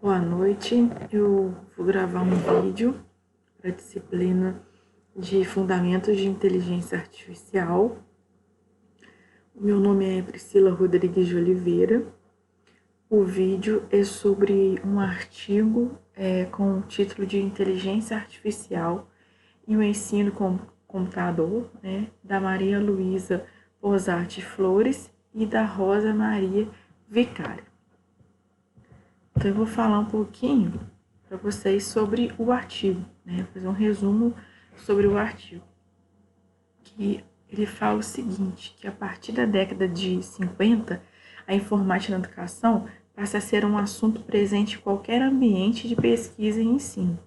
Boa noite, eu vou gravar um vídeo para a disciplina de Fundamentos de Inteligência Artificial. O meu nome é Priscila Rodrigues de Oliveira. O vídeo é sobre um artigo com o título de Inteligência Artificial e o Ensino com Computador, da Maria Luísa Posati Flores e da Rosa Maria Vicário. Então, eu vou falar um pouquinho para vocês sobre o artigo, fazer um resumo sobre o artigo. Que ele fala o seguinte, que a partir da década de 50, a informática na educação passa a ser um assunto presente em qualquer ambiente de pesquisa e ensino.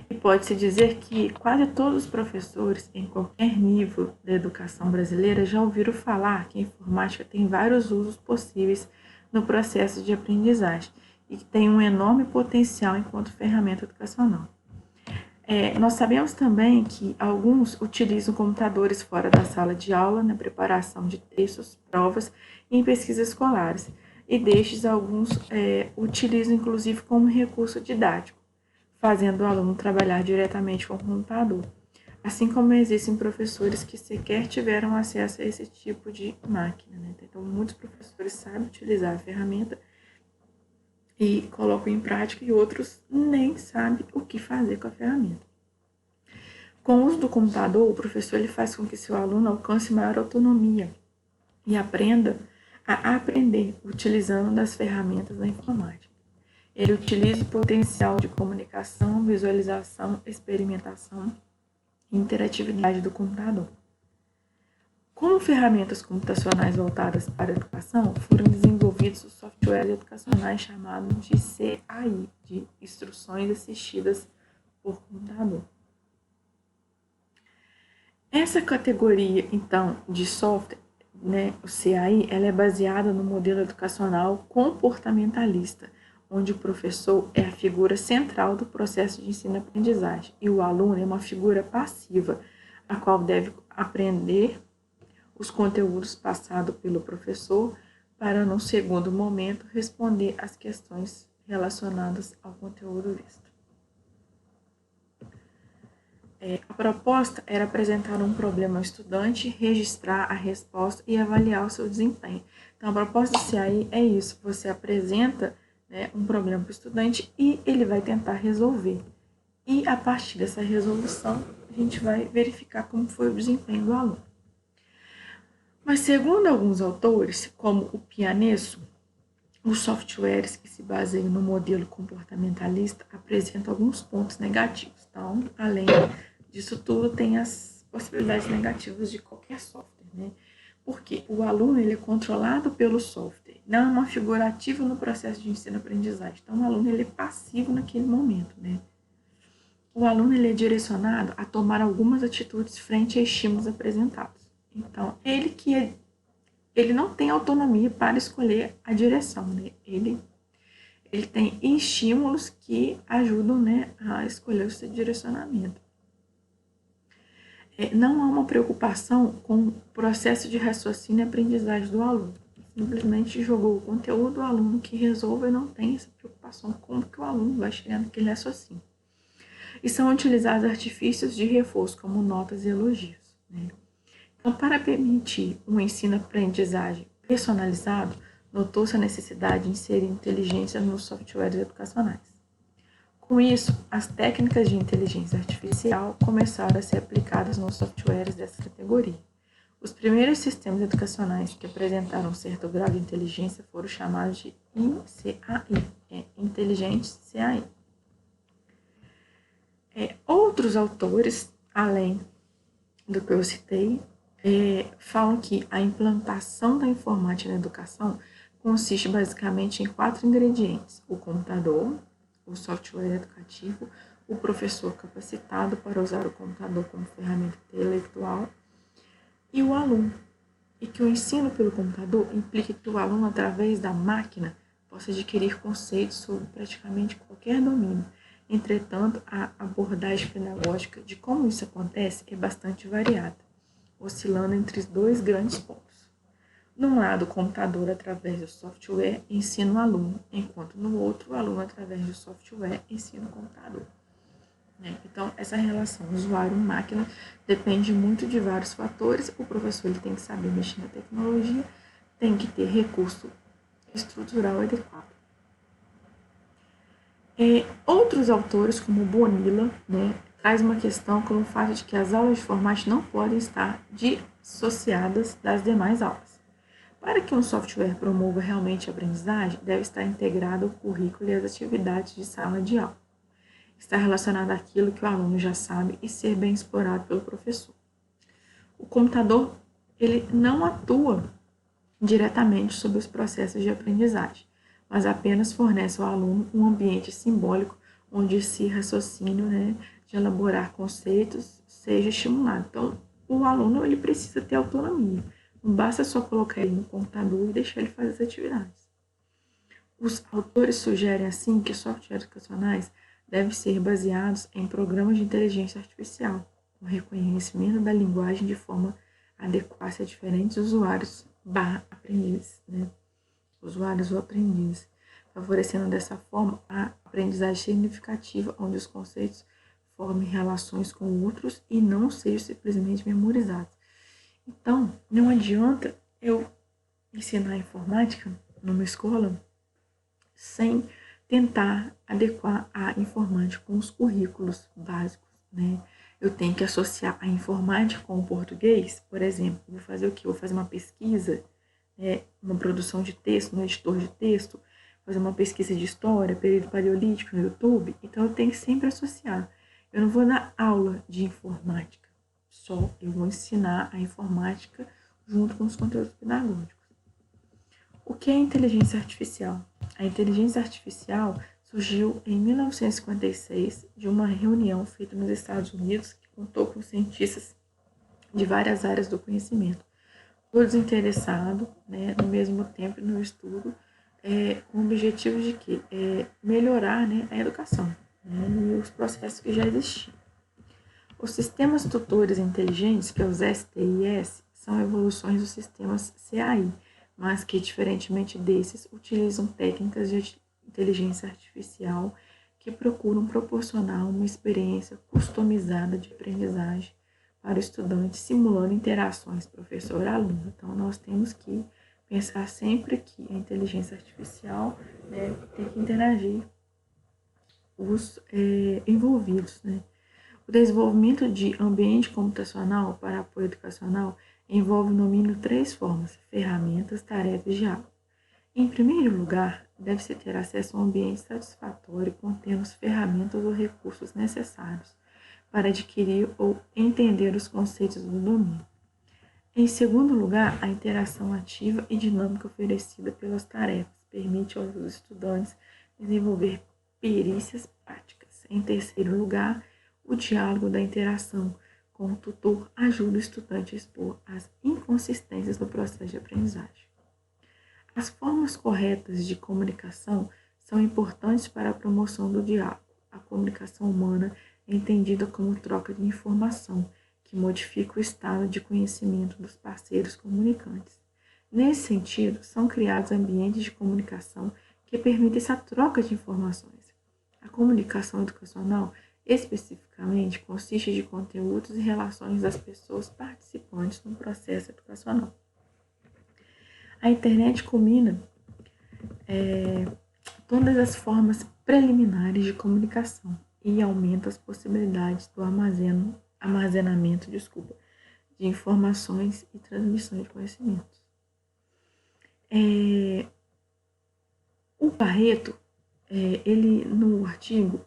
E pode-se dizer que quase todos os professores, em qualquer nível da educação brasileira, já ouviram falar que a informática tem vários usos possíveis no processo de aprendizagem e que tem um enorme potencial enquanto ferramenta educacional. Nós sabemos também que alguns utilizam computadores fora da sala de aula na preparação de textos, provas e em pesquisas escolares, e destes alguns utilizam inclusive como recurso didático, fazendo o aluno trabalhar diretamente com o computador, assim como existem professores que sequer tiveram acesso a esse tipo de máquina. Então, muitos professores sabem utilizar a ferramenta e colocam em prática, e outros nem sabem o que fazer com a ferramenta. Com o uso do computador, o professor ele faz com que seu aluno alcance maior autonomia e aprenda a aprender utilizando das ferramentas da informática. Ele utiliza o potencial de comunicação, visualização, experimentação e interatividade do computador. Como ferramentas computacionais voltadas para a educação, foram desenvolvidos os softwares educacionais chamados de CAI, de Instruções Assistidas por Computador. Essa categoria, então, de software, o CAI, ela é baseada no modelo educacional comportamentalista, onde o professor é a figura central do processo de ensino-aprendizagem e o aluno é uma figura passiva, a qual deve aprender os conteúdos passados pelo professor para, num segundo momento, responder às questões relacionadas ao conteúdo visto. A proposta era apresentar um problema ao estudante, registrar a resposta e avaliar o seu desempenho. Então, a proposta do CAI é isso, você apresenta um problema para o estudante e ele vai tentar resolver. E, a partir dessa resolução, a gente vai verificar como foi o desempenho do aluno. Mas, segundo alguns autores, como o Pianesso, os softwares que se baseiam no modelo comportamentalista apresentam alguns pontos negativos. Então, além disso tudo, tem as possibilidades negativas de qualquer software, Porque o aluno ele é controlado pelo software, não é uma figura ativa no processo de ensino-aprendizagem. Então, o aluno ele é passivo naquele momento, O aluno ele é direcionado a tomar algumas atitudes frente a estímulos apresentados. Então, ele não tem autonomia para escolher a direção, Ele tem estímulos que ajudam, a escolher o seu direcionamento. Não há uma preocupação com o processo de raciocínio e aprendizagem do aluno. Simplesmente jogou o conteúdo, o aluno que resolve não tem essa preocupação com como que o aluno vai chegar naquele raciocínio. E são utilizados artifícios de reforço, como notas e elogios, Então, para permitir um ensino-aprendizagem personalizado, notou-se a necessidade de inserir inteligência nos softwares educacionais. Com isso, as técnicas de inteligência artificial começaram a ser aplicadas nos softwares dessa categoria. Os primeiros sistemas educacionais que apresentaram um certo grau de inteligência foram chamados de ICAI, Inteligente CAI. Outros autores, além do que eu citei, falam que a implantação da informática na educação consiste basicamente em 4 ingredientes: o computador, o software educativo, o professor capacitado para usar o computador como ferramenta intelectual e o aluno. E que o ensino pelo computador implica que o aluno, através da máquina, possa adquirir conceitos sobre praticamente qualquer domínio. Entretanto, a abordagem pedagógica de como isso acontece é bastante variada, oscilando entre 2 grandes pontos. Num lado, o computador, através do software, ensina o aluno, enquanto no outro, o aluno, através do software, ensina o computador. Então, essa relação usuário-máquina depende muito de vários fatores. O professor ele tem que saber mexer na tecnologia, tem que ter recurso estrutural adequado. Outros autores, como Bonilla, traz uma questão como o fato de que as aulas de informática não podem estar dissociadas das demais aulas. Para que um software promova realmente a aprendizagem, deve estar integrado ao currículo e às atividades de sala de aula. Está relacionado àquilo que o aluno já sabe e ser bem explorado pelo professor. O computador ele não atua diretamente sobre os processos de aprendizagem, mas apenas fornece ao aluno um ambiente simbólico onde esse raciocínio de elaborar conceitos seja estimulado. Então, o aluno ele precisa ter autonomia. Não basta só colocar ele no computador e deixar ele fazer as atividades. Os autores sugerem, assim, que softwares educacionais devem ser baseados em programas de inteligência artificial, com reconhecimento da linguagem de forma a adequar-se a diferentes usuários aprendizes, usuários ou aprendizes, favorecendo dessa forma a aprendizagem significativa, onde os conceitos formem relações com outros e não sejam simplesmente memorizados. Então, não adianta eu ensinar informática numa escola sem tentar adequar a informática com os currículos básicos, Eu tenho que associar a informática com o português, por exemplo. Vou fazer o quê? Vou fazer uma pesquisa, uma produção de texto, no editor de texto, fazer uma pesquisa de história, período paleolítico no YouTube. Então, eu tenho que sempre associar. Eu não vou dar aula de informática, só eu vou ensinar a informática junto com os conteúdos pedagógicos. O que é inteligência artificial? A inteligência artificial surgiu em 1956 de uma reunião feita nos Estados Unidos que contou com cientistas de várias áreas do conhecimento, todos interessados, no mesmo tempo no estudo, com o objetivo de quê? Melhorar a educação e os processos que já existiam. Os sistemas tutores inteligentes, que é os STIS, são evoluções dos sistemas CAI, mas que, diferentemente desses, utilizam técnicas de inteligência artificial que procuram proporcionar uma experiência customizada de aprendizagem para o estudante, simulando interações professor-aluno. Então, nós temos que pensar sempre que a inteligência artificial tem que interagir os envolvidos. O desenvolvimento de ambiente computacional para apoio educacional envolve no mínimo 3 formas: ferramentas, tarefas e diálogo. Em primeiro lugar, deve-se ter acesso a um ambiente satisfatório contendo as ferramentas ou recursos necessários para adquirir ou entender os conceitos do domínio. Em segundo lugar, a interação ativa e dinâmica oferecida pelas tarefas permite aos estudantes desenvolver perícias práticas. Em terceiro lugar, o diálogo da interação com o tutor ajuda o estudante a expor as inconsistências do processo de aprendizagem. As formas corretas de comunicação são importantes para a promoção do diálogo. A comunicação humana é entendida como troca de informação, que modifica o estado de conhecimento dos parceiros comunicantes. Nesse sentido, são criados ambientes de comunicação que permitem essa troca de informações. A comunicação educacional, especificamente, consiste de conteúdos e relações das pessoas participantes no processo educacional. A internet combina todas as formas preliminares de comunicação e aumenta as possibilidades do armazenamento de informações e transmissão de conhecimentos. O Barreto, ele no artigo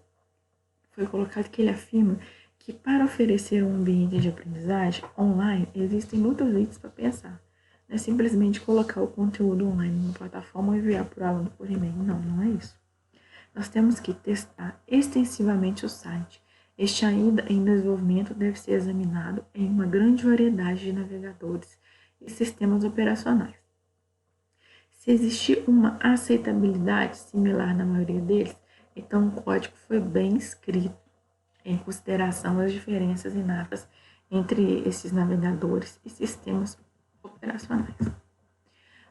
foi colocado que ele afirma que para oferecer um ambiente de aprendizagem online existem muitos itens para pensar. Não é simplesmente colocar o conteúdo online numa plataforma e enviar para o aluno por e-mail. Não é isso. Nós temos que testar extensivamente o site. Este ainda em desenvolvimento deve ser examinado em uma grande variedade de navegadores e sistemas operacionais. Se existir uma aceitabilidade similar na maioria deles, então o código foi bem escrito, em consideração as diferenças inatas entre esses navegadores e sistemas operacionais.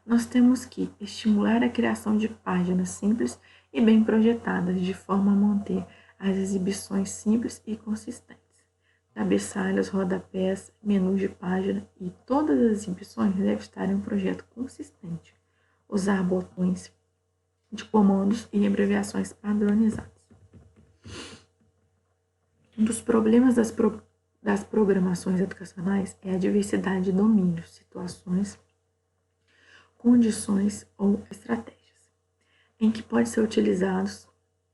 nós temos que estimular a criação de páginas simples e bem projetadas, de forma a manter as exibições simples e consistentes. Cabeçalhos, rodapés, menus de página e todas as exibições devem estar em um projeto consistente. Usar botões de comandos e abreviações padronizadas. Um dos problemas das programações educacionais é a diversidade de domínios, situações, condições ou estratégias em que pode ser utilizados,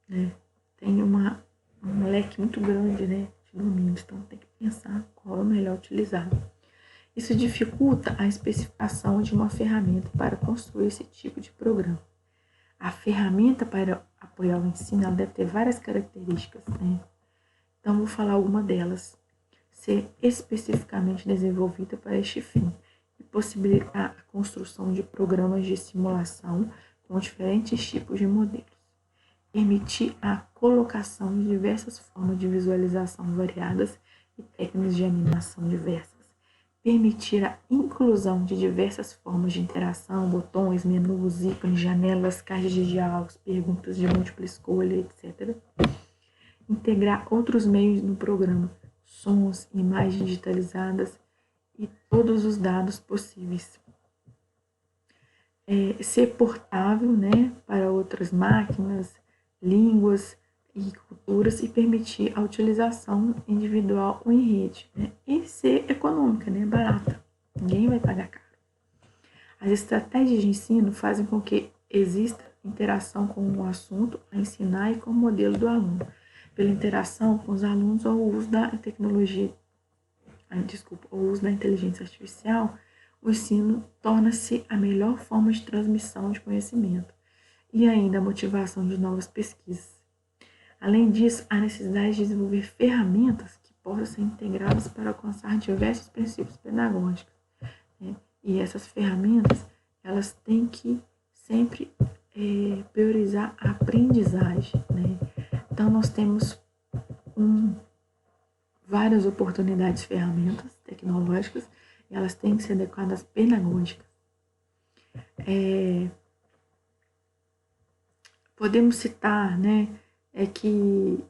né? Tem um leque muito grande, né, de domínios, então tem que pensar qual é o melhor utilizado. Isso dificulta a especificação de uma ferramenta para construir esse tipo de programa. A ferramenta para apoiar o ensino, ela deve ter várias características, né? Então, vou falar alguma delas. Ser especificamente desenvolvida para este fim e possibilitar a construção de programas de simulação com diferentes tipos de modelos. Permitir a colocação de diversas formas de visualização variadas e técnicas de animação diversas. Permitir a inclusão de diversas formas de interação, botões, menus, ícones, janelas, caixas de diálogos, perguntas de múltipla escolha, etc. Integrar outros meios no programa, sons, imagens digitalizadas e todos os dados possíveis. Ser portável, né, para outras máquinas, línguas e culturas e permitir a utilização individual ou em rede, né, e ser econômica, né, barata. Ninguém vai pagar caro. As estratégias de ensino fazem com que exista interação com o assunto a ensinar e com o modelo do aluno. Pela interação com os alunos ou o uso da tecnologia, ou uso da inteligência artificial, o ensino torna-se a melhor forma de transmissão de conhecimento e ainda a motivação de novas pesquisas. Além disso, há necessidade de desenvolver ferramentas que possam ser integradas para alcançar diversos princípios pedagógicos, né? E essas ferramentas, elas têm que sempre priorizar a aprendizagem, né? Então, nós temos várias oportunidades, ferramentas tecnológicas, e elas têm que ser adequadas pedagógicas. Podemos citar, né, que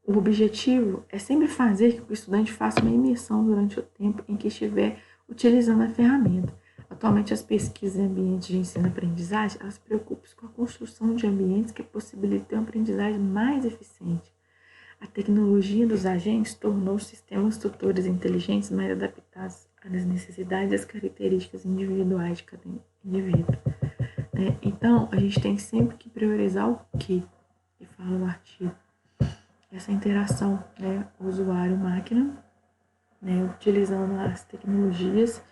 o objetivo é sempre fazer que o estudante faça uma imersão durante o tempo em que estiver utilizando a ferramenta. Atualmente, as pesquisas em ambientes de ensino e aprendizagem, elas se preocupam com a construção de ambientes que possibilitem uma aprendizagem mais eficiente. A tecnologia dos agentes tornou os sistemas tutores inteligentes mais adaptados às necessidades e às características individuais de cada indivíduo. Né? Então, a gente tem sempre que priorizar o que fala o artigo. Essa interação, né, usuário-máquina, né, utilizando as tecnologias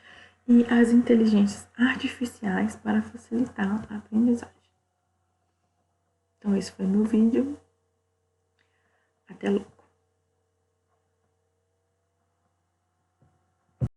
e as inteligências artificiais para facilitar a aprendizagem. Então, esse foi meu vídeo. Até logo.